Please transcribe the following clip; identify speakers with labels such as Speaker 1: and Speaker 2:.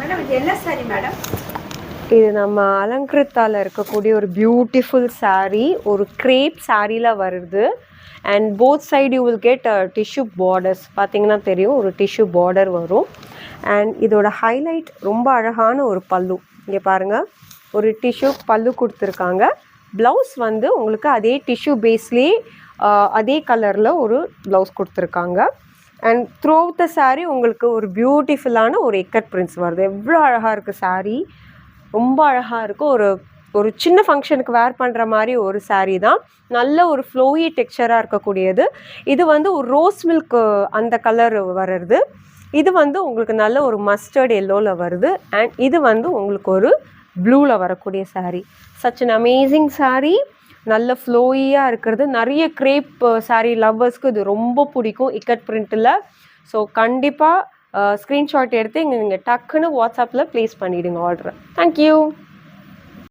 Speaker 1: Madam இது என்ன sorry madam?
Speaker 2: இது நம்ம அலங்கிருத்தால இருக்கக்கூடிய ஒரு பியூட்டிஃபுல் saree, ஒரு கிரேப் சாரியில் வருது. And both side you will get tissue borders. பார்த்தீங்கன்னா தெரியும், ஒரு டிஷ்யூ பார்டர் வரும். அண்ட் இதோட ஹைலைட் ரொம்ப அழகான ஒரு பல்லு. இங்கே பாருங்கள், ஒரு டிஷ்யூ பல்லு கொடுத்துருக்காங்க. ப்ளவுஸ் வந்து உங்களுக்கு அதே டிஷ்யூ பேஸ்லேயே அதே கலரில் ஒரு ப்ளவுஸ் கொடுத்துருக்காங்க. And through out the saree உங்களுக்கு ஒரு பியூட்டிஃபுல்லான ஒரு எக்கட் பிரிண்ட்ஸ் வருது. எவ்வளோ அழகாக இருக்குது saree, ரொம்ப அழகாக இருக்கும். ஒரு சின்ன ஃபங்க்ஷனுக்கு வேர் பண்ணுற மாதிரி ஒரு saree தான். நல்ல ஒரு ஃப்ளோயி டெக்ஸ்சராக இருக்கக்கூடியது. இது வந்து ஒரு ரோஸ் மில்க் அந்த கலர் வருது. இது வந்து உங்களுக்கு நல்ல ஒரு மஸ்டர்ட் எல்லோவில் வருது. அண்ட் இது வந்து உங்களுக்கு ஒரு ப்ளூவில் வரக்கூடிய saree. Such an amazing saree. நல்ல ஃப்ளோயியாக இருக்கிறது. நிறைய கிரேப் saree லவ்வர்ஸ்க்கு இது ரொம்ப பிடிக்கும் இக்கட் பிரிண்ட்டில். ஸோ கண்டிப்பாக ஸ்க்ரீன்ஷாட் எடுத்து இங்கே நீங்கள் டக்குன்னு வாட்ஸ்அப்பில் ப்ளேஸ் பண்ணிவிடுங்க ஆர்டரை. தேங்க்யூ.